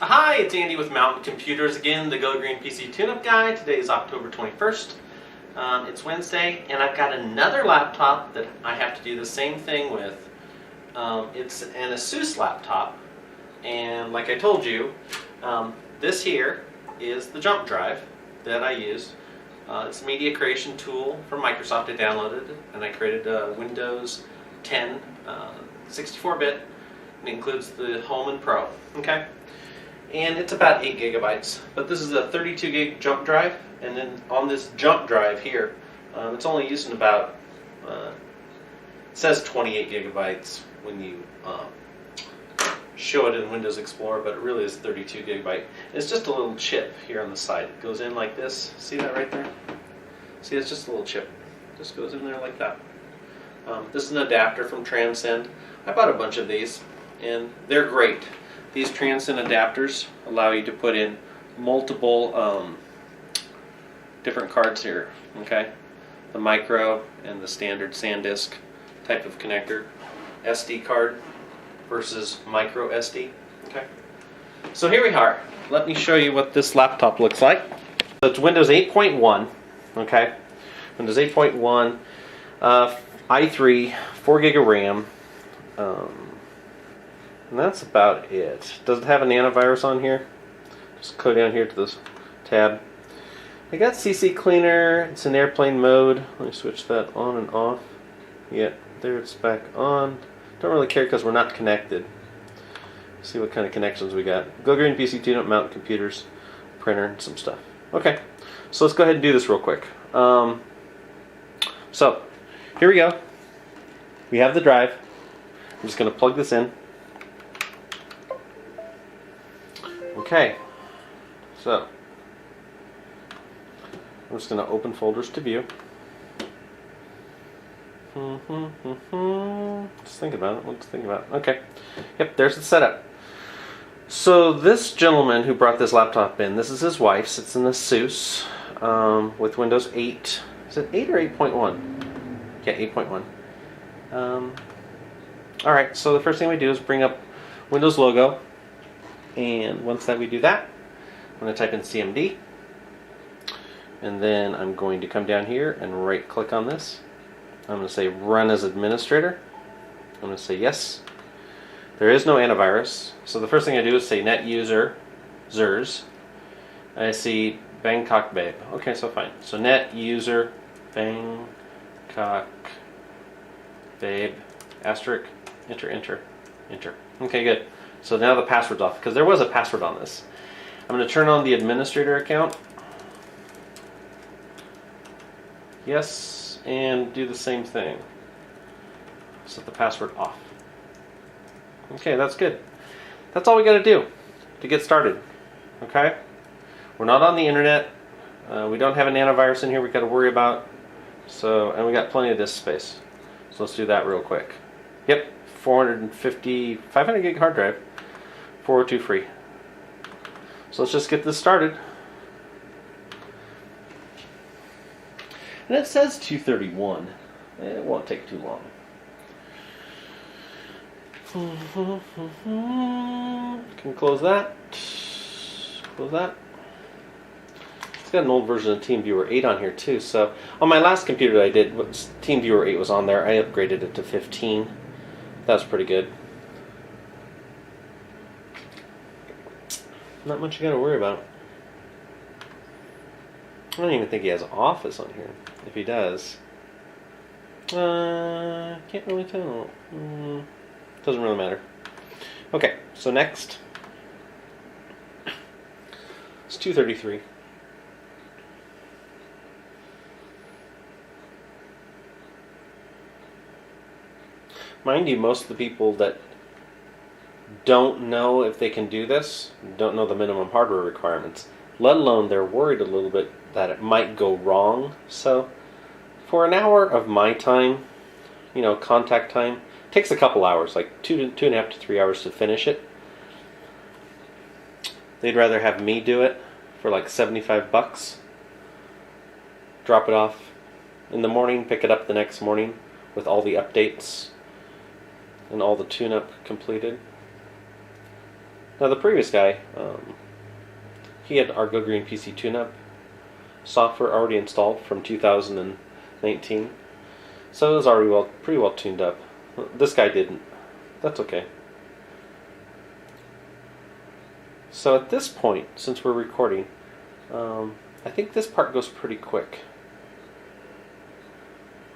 Hi, it's Andy with Mountain Computers again, the Go Green PC Tune-Up Guy. Today is October 21st. It's Wednesday, and I've got another laptop that I have to do the same thing with. It's an ASUS laptop, and like I told you, this here is the jump drive that I use. It's a media creation tool from Microsoft. I downloaded it, and I created Windows 10 64-bit, and it includes the Home and Pro. Okay. And it's about 8 gigabytes, but this is a 32 gig jump drive, and then on this jump drive here, it's only using about, it says 28 gigabytes when you show it in Windows Explorer, but it really is 32 gigabyte. It's just a little chip here on the side. It goes in like this. See that right there? See, it's just a little chip. It just goes in there like that. This is an adapter from Transcend. I bought a bunch of these, and they're great. These Transcend adapters allow you to put in multiple different cards here, okay? The micro and the standard SanDisk type of connector, SD card versus micro SD, okay? So here we are. Let me show you what this laptop looks like. So it's Windows 8.1, okay? Windows 8.1, i3, 4 gig of RAM, and that's about it. Does it have an antivirus on here? Just go down here to this tab. I got CC Cleaner. It's in airplane mode. Let me switch that on and off. Yeah, there it's back on. Don't really care because we're not connected. Let's see what kind of connections we got. Go Green PC Tune-Up, Mountain Computers, printer, and some stuff. Okay, so let's go ahead and do this real quick. So, here we go. We have the drive. I'm just going to plug this in. Okay, so I'm just going to open folders to view. Just think about it. Let's think about it. Okay, yep, there's the setup. So this gentleman who brought this laptop in, this is his wife's. It's an ASUS with Windows 8. Is it 8 or 8.1? Yeah, 8.1. Alright, so the first thing we do is bring up Windows logo. And once that we do that, I'm going to type in CMD, and then I'm going to come down here and right click on this. I'm going to say run as administrator. I'm going to say yes. There is no antivirus, so the first thing I do is say net user ZERS. I see Bangkok Babe. Okay, so fine. So net user Bangkok Babe asterisk enter enter enter. Okay, good. So now the password's off, because there was a password on this. I'm going to turn on the administrator account. Yes, and do the same thing. Set the password off. Okay, that's good. That's all we got to do to get started. Okay? We're not on the internet. We don't have an antivirus in here we got to worry about. So, and we got plenty of disk space. So let's do that real quick. Yep, 500 gig hard drive. 402 free. So let's just get this started. And it says 231. It won't take too long. Can close that. Close that. It's got an old version of TeamViewer 8 on here too. So on my last computer that I did, TeamViewer 8 was on there. I upgraded it to 15. That's pretty good. Not much you gotta worry about. I don't even think he has Office on here. If he does, can't really tell. Doesn't really matter. Okay, so next, it's 233. Mind you, most of the people that don't know if they can do this, don't know the minimum hardware requirements, let alone they're worried a little bit that it might go wrong. So for an hour of my time, you know, contact time, takes a couple hours, like 2.5 to 3 hours to finish it. They'd rather have me do it for like $75. Drop it off in the morning, pick it up the next morning with all the updates and all the tune-up completed. Now the previous guy, he had our Go Green PC tune-up software already installed from 2019, so it was already pretty well tuned up. This guy didn't. That's okay. So at this point, since we're recording, I think this part goes pretty quick.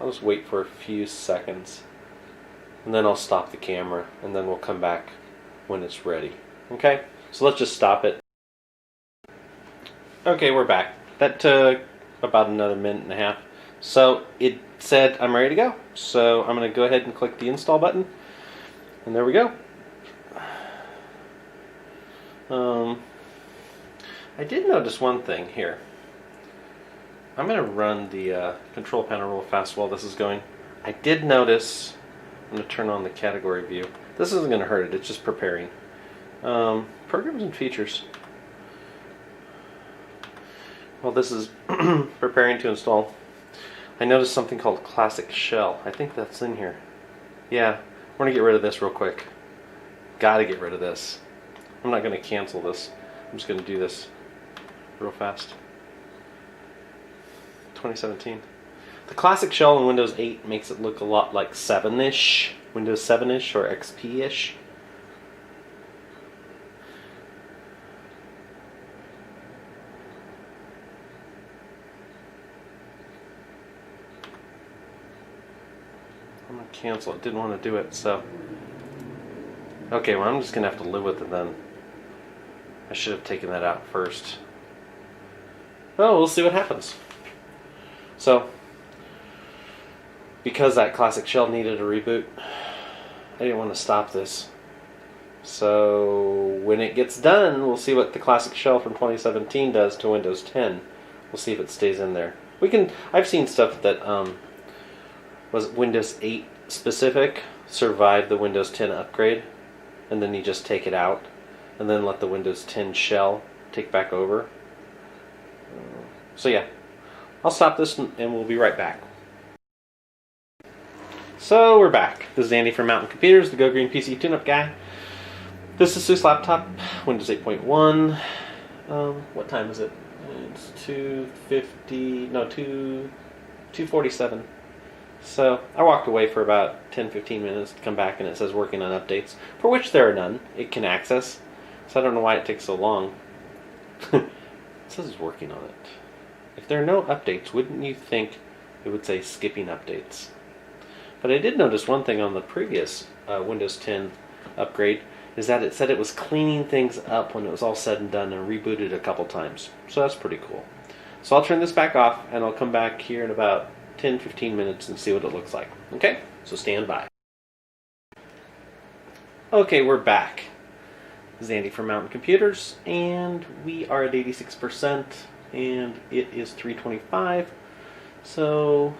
I'll just wait for a few seconds, and then I'll stop the camera, and then we'll come back when it's ready. Okay? So let's just stop it. Okay, we're back. That took about another minute and a half. So it said I'm ready to go. So I'm going to go ahead and click the install button, and there we go. I did notice one thing here. I'm going to run the control panel real fast while this is going. I did notice, I'm going to turn on the category view. This isn't going to hurt it, it's just preparing. Programs and features. Well, this is preparing to install. I noticed something called Classic Shell. I think that's in here. Yeah, we're going to get rid of this real quick. Gotta get rid of this. I'm not going to cancel this. I'm just going to do this real fast. 2017. The Classic Shell in Windows 8 makes it look a lot like 7-ish, Windows 7-ish or XP-ish. I'm going to cancel it. Didn't want to do it, so. Okay, well, I'm just going to have to live with it then. I should have taken that out first. Well, we'll see what happens. So, because that Classic Shell needed a reboot, I didn't want to stop this. So, when it gets done, we'll see what the Classic Shell from 2017 does to Windows 10. We'll see if it stays in there. I've seen stuff that was Windows 8 specific, survived the Windows 10 upgrade, and then you just take it out, and then let the Windows 10 shell take back over. So yeah, I'll stop this and we'll be right back. So we're back. This is Andy from Mountain Computers, the Go Green PC tune-up guy. This is ASUS laptop, Windows 8.1. What time is it? It's 2:47. So I walked away for about 10-15 minutes to come back, and it says working on updates, for which there are none. It can access, so I don't know why it takes so long. It says it's working on it. If there are no updates, wouldn't you think it would say skipping updates? But I did notice one thing on the previous Windows 10 upgrade, is that it said it was cleaning things up when it was all said and done and rebooted a couple times. So that's pretty cool. So I'll turn this back off, and I'll come back here in about 10-15 minutes and see what it looks like. Okay? So stand by. Okay, we're back. This is Andy from Mountain Computers, and we are at 86%, and it is 3:25. So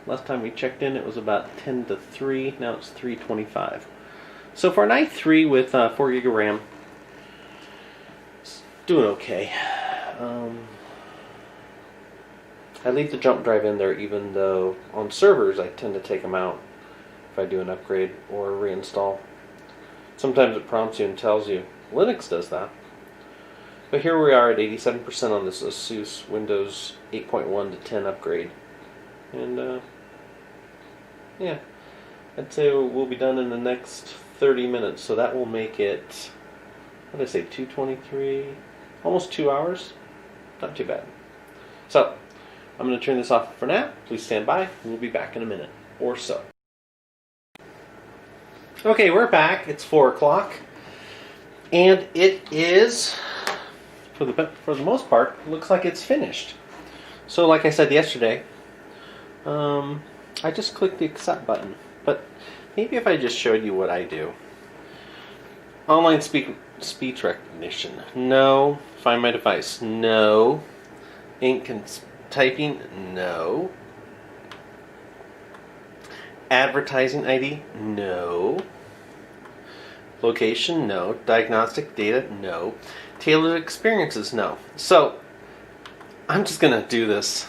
last time we checked in, it was about 10 to 3. Now it's 3:25. So for an i3 with 4 gig of RAM, it's doing okay. I leave the jump drive in there, even though on servers I tend to take them out if I do an upgrade or a reinstall. Sometimes it prompts you and tells you. Linux does that. But here we are at 87% on this ASUS Windows 8.1 to 10 upgrade. And yeah, I'd say we'll be done in the next 30 minutes. So that will make it, what did I say, 2:23? Almost 2 hours? Not too bad. So, I'm going to turn this off for now. Please stand by. We'll be back in a minute or so. Okay, we're back. It's 4 o'clock. And it is, for the most part, looks like it's finished. So like I said yesterday, I just clicked the accept button. But maybe if I just showed you what I do. Online speech recognition. No. Find my device. No. Ink and typing. No. Advertising ID. No. Location. No. Diagnostic data. No. Tailored experiences. No. So I'm just gonna do this.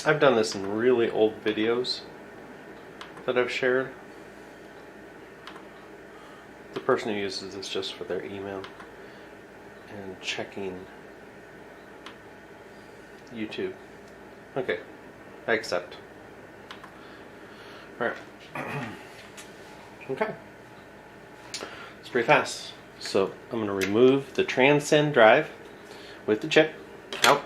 I've done this in really old videos that I've shared. The person who uses this just for their email and checking YouTube. Okay, I accept. Alright. Okay. It's pretty fast. So I'm going to remove the Transcend drive with the chip out.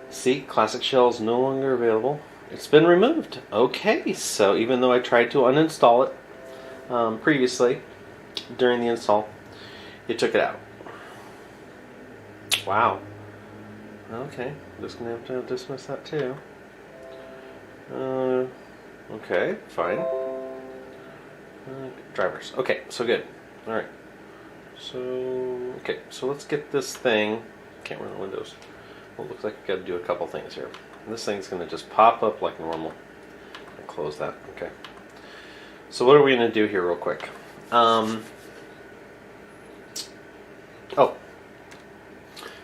See, Classic Shell is no longer available. It's been removed. Okay, so even though I tried to uninstall it previously during the install, it took it out. Wow. Okay, I'm just going to have to dismiss that too. Okay, fine. Drivers. Okay, so good. Alright. So, okay, so let's get this thing. Can't run the windows. Well, it looks like I've got to do a couple things here. This thing's going to just pop up like normal. I'll close that. Okay. So what are we going to do here real quick? Oh.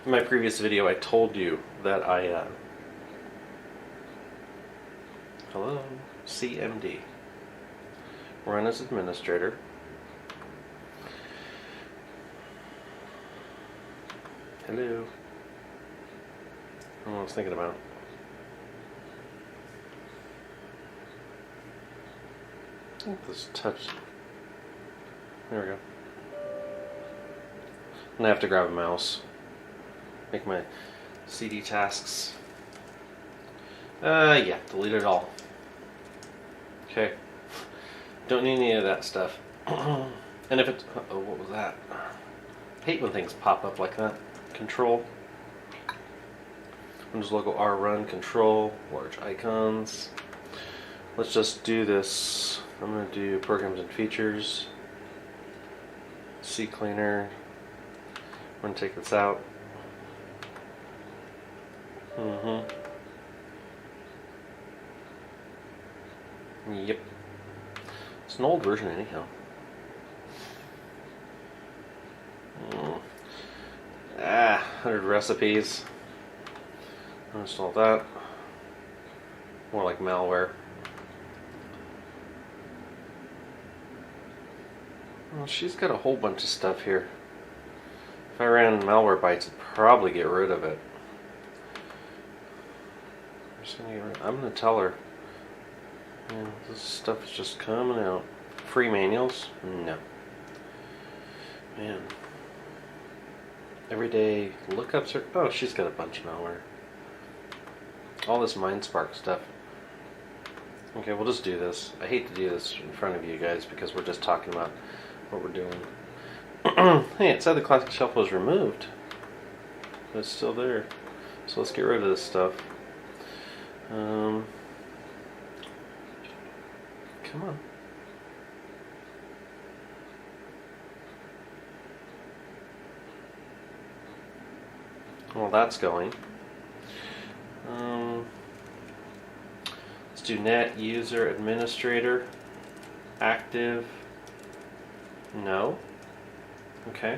In my previous video, I told you that I... hello? CMD. Run as administrator. Hello. I don't know what I was thinking about. I think this touch. There we go. I'm gonna have to grab a mouse. Make my CD tasks. Yeah, delete it all. Okay. Don't need any of that stuff. And if it's... oh, what was that? I hate when things pop up like that. Control. Windows logo R run, control, large icons. Let's just do this. I'm going to do programs and features. CCleaner. I'm going to take this out. Yep. It's an old version anyhow. 100 recipes. Install that. More like malware. Well, she's got a whole bunch of stuff here. If I ran malware bytes, I'd probably get rid of it. I'm going to tell her. Yeah, this stuff is just coming out. Free manuals? No. Man. Everyday lookups are... oh, she's got a bunch of malware. All this MindSpark stuff. Okay, we'll just do this. I hate to do this in front of you guys because we're just talking about what we're doing. Hey, it said the Classic Shelf was removed. But it's still there. So let's get rid of this stuff. Come on. Well, that's going. Let's do net user administrator active. No. Okay.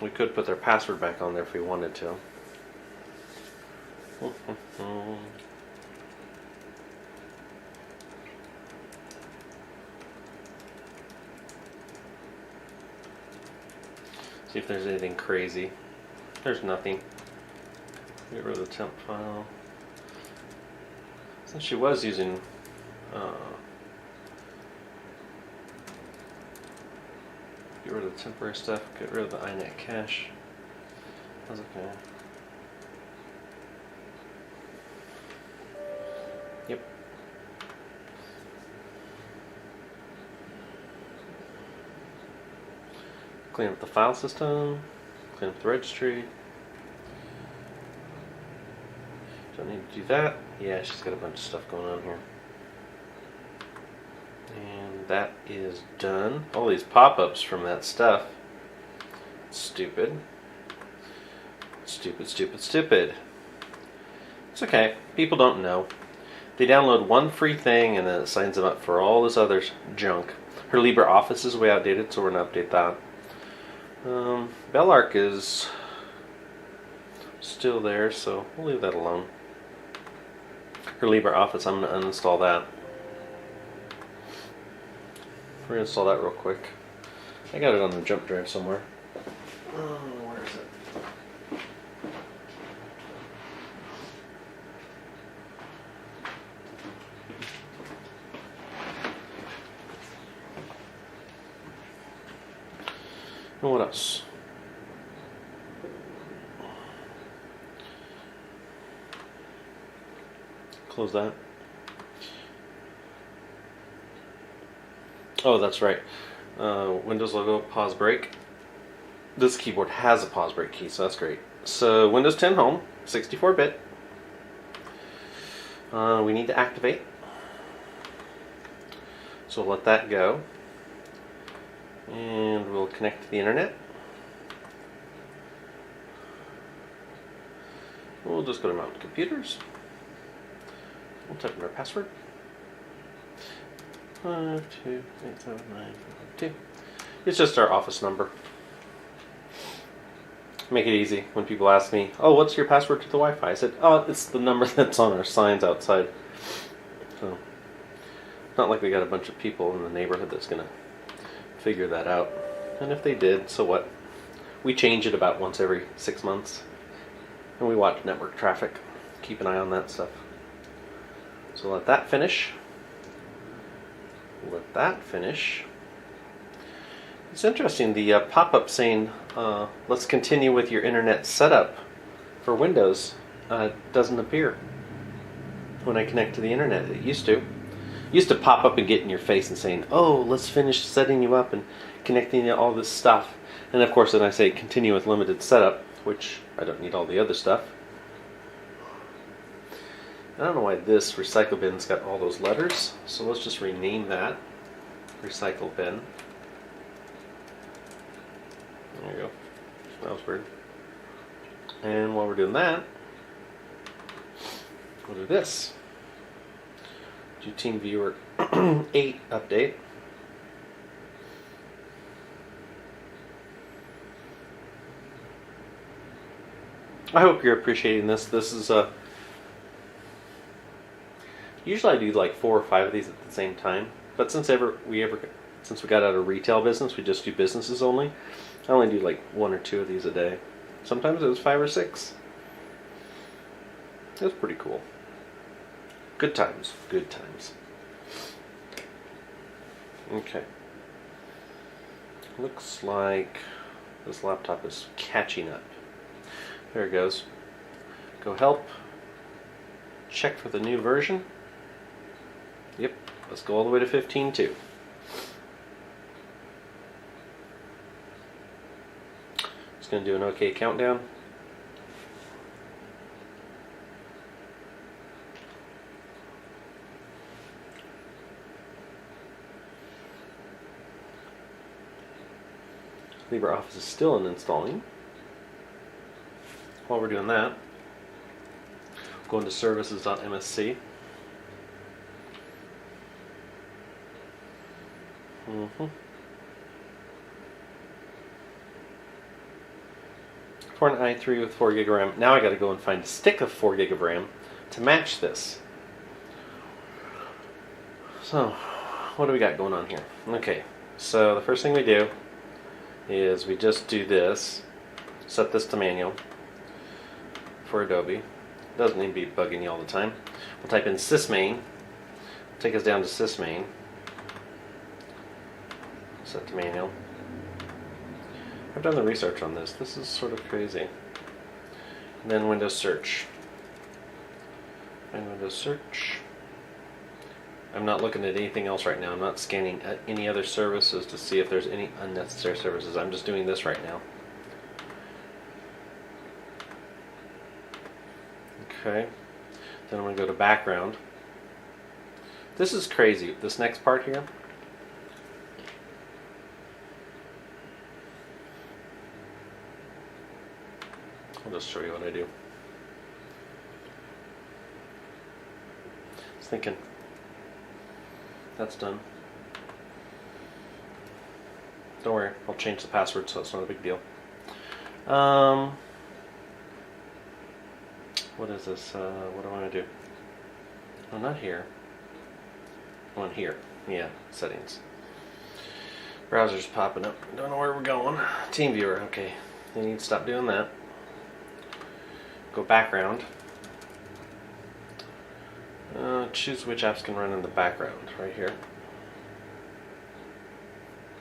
We could put their password back on there if we wanted to. See if there's anything crazy. There's nothing. Get rid of the temp file. Since she was using get rid of the temporary stuff, get rid of the iNet cache. That's okay. Yep. Clean up the file system, clean up the registry. Don't need to do that. Yeah, she's got a bunch of stuff going on here. And that is done. All these pop-ups from that stuff. Stupid. Stupid, stupid, stupid. It's okay. People don't know. They download one free thing and then it signs them up for all this other junk. Her LibreOffice is way outdated, so we're going to update that. Bellark is still there, so we'll leave that alone. For LibreOffice, I'm going to uninstall that. We're going to install that real quick. I got it on the jump drive somewhere. Oh, where is it? And what else? Close that. Oh, that's right. Windows logo, pause break. This keyboard has a pause break key, so that's great. So Windows 10 Home, 64-bit. We need to activate. So we'll let that go. And we'll connect to the internet. We'll just go to Mount Computers. We'll type in our password. 5287952. It's just our office number. Make it easy. When people ask me, "Oh, what's your password to the Wi-Fi?" I said, "Oh, it's the number that's on our signs outside." So, not like we got a bunch of people in the neighborhood that's gonna figure that out. And if they did, so what? We change it about once every 6 months, and we watch network traffic. Keep an eye on that stuff. So let that finish. Let that finish. It's interesting, the pop-up saying, let's continue with your internet setup for Windows doesn't appear when I connect to the internet. It used to. It used to pop up and get in your face and saying, oh, let's finish setting you up and connecting to all this stuff. And of course then I say continue with limited setup, which I don't need all the other stuff. I don't know why this recycle bin's got all those letters, so let's just rename that recycle bin. There you go. That was weird. And while we're doing that, we'll do this. Do TeamViewer 8 update. I hope you're appreciating this. This is a usually I do like 4 or 5 of these at the same time, but since we got out of retail business, we just do businesses only. I only do like 1 or 2 of these a day. Sometimes it was 5 or 6. It was pretty cool. Good times. Good times. Okay. Looks like this laptop is catching up. There it goes. Go help. Check for the new version. Yep. Let's go all the way to 15.2. Just going to do an OK countdown. LibreOffice is still in installing. While we're doing that, go into services.msc. For an i3 with 4 gig of RAM. Now I got to go and find a stick of 4 gig of RAM to match this. So, what do we got going on here? Okay, so the first thing we do is we just do this. Set this to manual for Adobe. Doesn't need to be bugging you all the time. We'll type in sysmain. Take us down to sysmain. Set to manual. I've done the research on this. This is sort of crazy. And then Windows search. Find Windows search. I'm not looking at anything else right now. I'm not scanning at any other services to see if there's any unnecessary services. I'm just doing this right now. Okay. Then I'm going to go to background. This is crazy. This next part here. I'll just show you what I do. Just thinking. That's done. Don't worry, I'll change the password so it's not a big deal. What is this? What do I want to do? No, not here. One here. Yeah, settings. Browser's popping up. Don't know where we're going. TeamViewer. Okay. You need to stop doing that. Go background. Choose which apps can run in the background. Right here.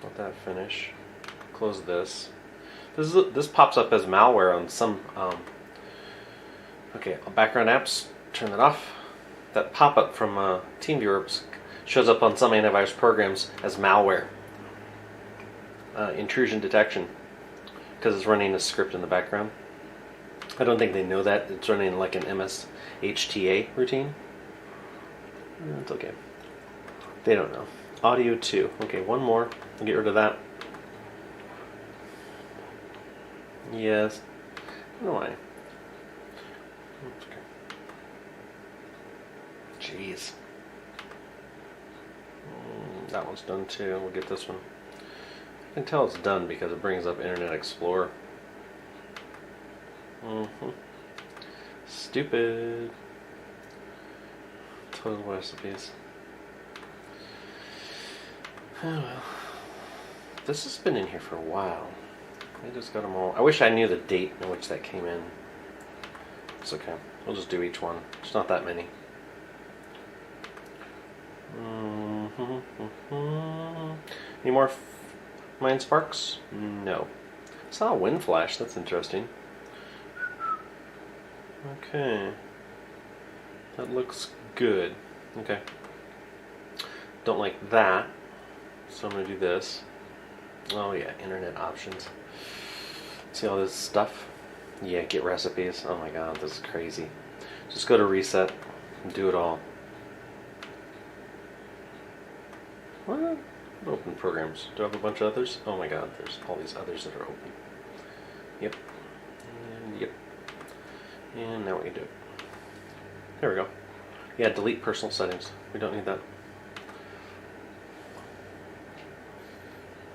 Let that finish. Close this. This pops up as malware on some. Okay, background apps. Turn that off. That pop-up from TeamViewer shows up on some antivirus programs as malware. Intrusion detection, because it's running a script in the background. I don't think they know that. It's running like an MSHTA routine. It's okay. They don't know. Audio 2. Okay, one more. I'll get rid of that. Yes. I don't know why. Okay. Jeez. That one's done too. We'll get this one. I can tell it's done because it brings up Internet Explorer. Stupid. Total recipes. Oh well. This has been in here for a while. I just got them all. I wish I knew the date in which that came in. It's okay. We'll just do each one. It's not that many. Any more Mind Sparks? No. Saw a wind flash. That's interesting. Okay. That looks good. Okay. Don't like that. So I'm going to do this. Oh yeah, internet options. See all this stuff? Yeah, get recipes. Oh my god, this is crazy. Just go to reset and do it all. What? Open programs. Do I have a bunch of others? Oh my god, there's all these others that are open. Yep. And yep. And now we can do it. There we go. Yeah, delete personal settings. We don't need that.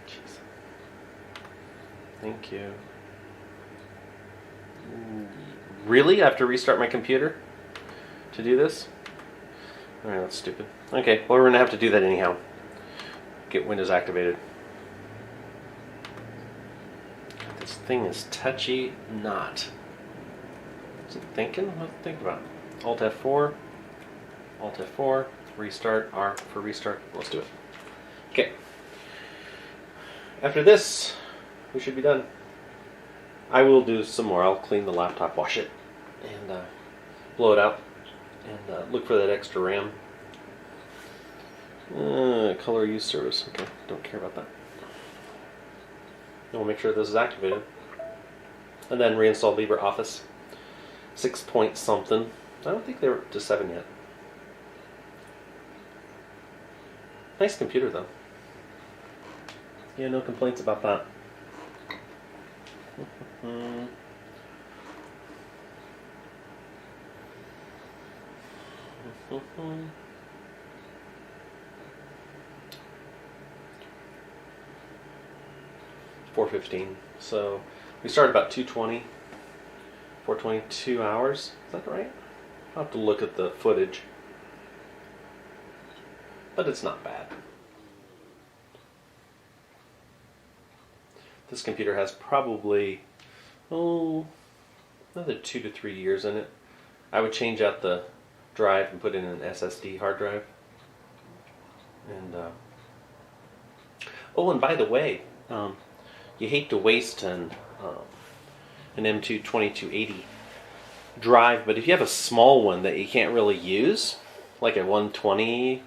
Jeez. Thank you. Really? I have to restart my computer to do this? Alright, that's stupid. Okay, well we're going to have to do that anyhow. Get Windows activated. God, this thing is touchy not. Is it thinking? What to think about? Alt F4. Alt F4. Restart. R for restart. Let's do it. Okay. After this, we should be done. I will do some more. I'll clean the laptop, wash it, and blow it out, and look for that extra RAM. Color use service. Okay, don't care about that. And we'll make sure this is activated. And then reinstall LibreOffice 6 point something. I don't think they're up to 7 yet. Nice computer though. Yeah, no complaints about that. 4:15. So we started about 2:20. 4:22 hours. Is that right? I'll have to look at the footage. But it's not bad. This computer has probably, another 2 to 3 years in it. I would change out the drive and put in an SSD hard drive. And and by the way, you hate to waste an M2 2280 drive, but if you have a small one that you can't really use, like a 120,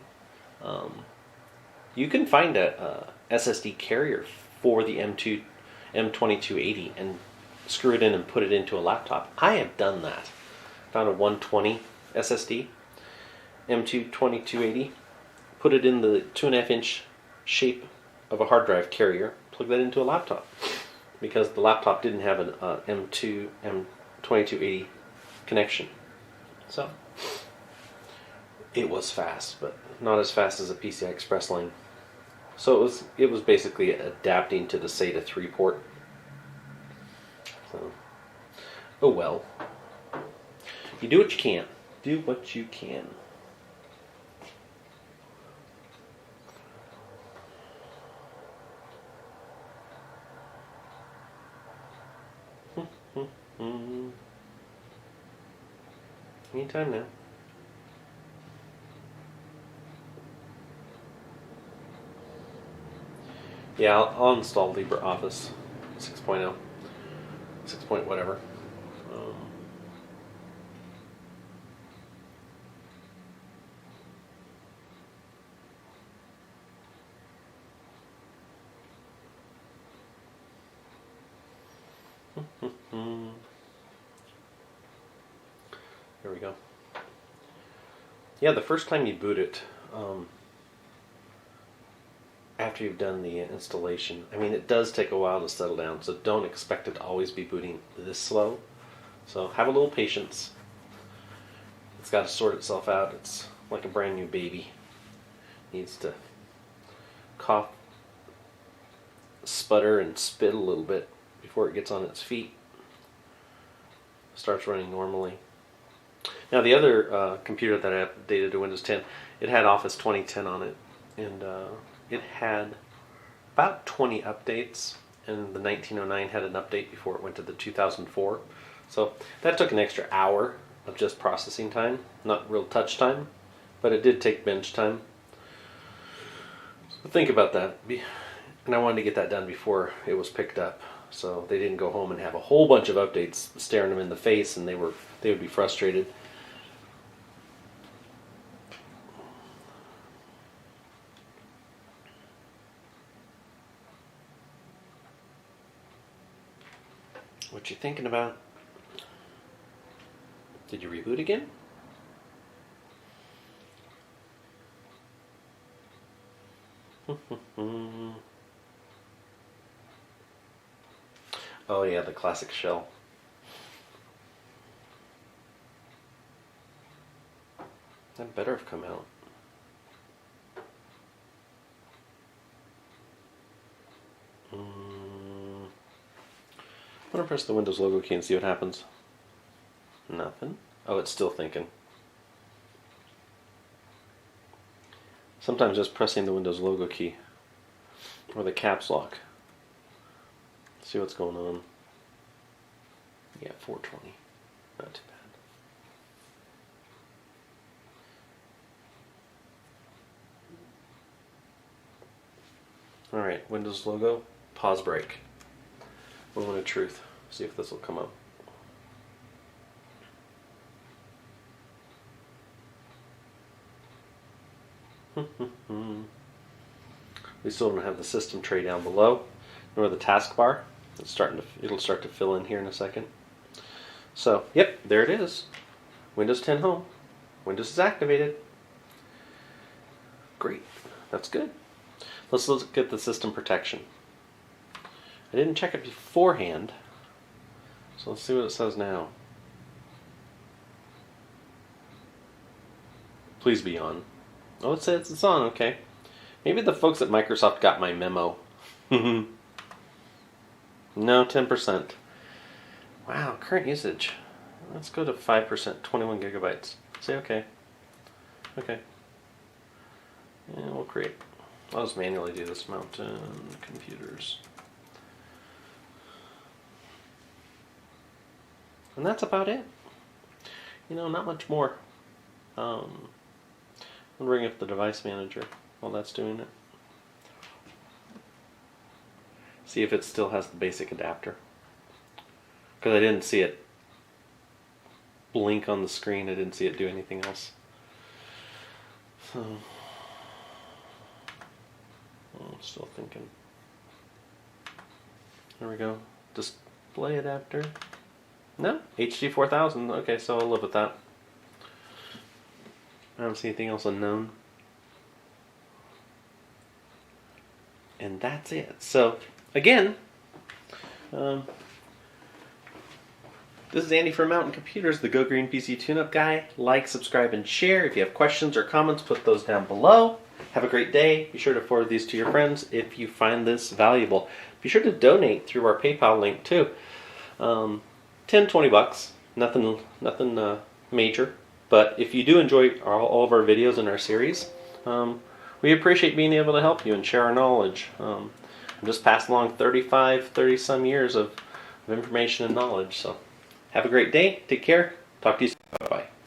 you can find a SSD carrier for the M2280 and screw it in and put it into a laptop. I have done that. Found a 120 SSD, M2 2280, put it in the 2.5 inch shape of a hard drive carrier, plug that into a laptop, because the laptop didn't have an M2280 connection. So it was fast, but not as fast as a PCI Express line. So it was basically adapting to the SATA 3 port. So, oh well. You do what you can. Do what you can. Anytime now. Yeah, I'll install LibreOffice 6.0. 6 point whatever. There we go. Yeah, the first time you boot it, after you've done the installation, I mean, it does take a while to settle down, so don't expect it to always be booting this slow. So have a little patience. It's got to sort itself out. It's like a brand new baby. Needs to cough, sputter, and spit a little bit before it gets on its feet. Starts running normally. Now the other computer that I updated to Windows 10, it had Office 2010 on it, and it had about 20 updates, and the 1909 had an update before it went to the 2004. So that took an extra hour of just processing time, not real touch time, but it did take bench time. So think about that. And I wanted to get that done before it was picked up, so they didn't go home and have a whole bunch of updates staring them in the face, and they would be frustrated. What you thinking about? Did you reboot again? Oh yeah, the classic shell. That better have come out. I'm going to press the Windows logo key and see what happens. Nothing. Oh, it's still thinking. Sometimes just pressing the Windows logo key or the caps lock. See what's going on. Yeah, 420. Not too bad. Alright, Windows logo, pause break. Moment of truth. See if this will come up. We still don't have the system tray down below, nor the taskbar. It'll start to fill in here in a second. So, yep, there it is. Windows 10 Home. Windows is activated. Great. That's good. Let's look at the system protection. I didn't check it beforehand, so let's see what it says now. Please be on. Oh, it says it's on, okay. Maybe the folks at Microsoft got my memo. No, 10%. Wow, current usage. Let's go to 5%, 21 gigabytes. Say okay. Okay. And we'll create. I'll just manually do this. Mountain computers. And that's about it. You know, not much more. I'll bring up the device manager while that's doing it. See if it still has the basic adapter. Because I didn't see it blink on the screen. I didn't see it do anything else. So, I'm still thinking. There we go. Display adapter. No, HD 4000. Okay, so I'll live with that. I don't see anything else unknown. And that's it. So, again, this is Andy from Mountain Computers, the Go Green PC Tune-Up Guy. Like, subscribe, and share. If you have questions or comments, put those down below. Have a great day. Be sure to forward these to your friends if you find this valuable. Be sure to donate through our PayPal link, too. 10, 20 bucks. Nothing major. But if you do enjoy all of our videos in our series, we appreciate being able to help you and share our knowledge. I'm just passing along 30 some years of information and knowledge. So Have a great day. Take care. Talk to you soon. Bye-bye.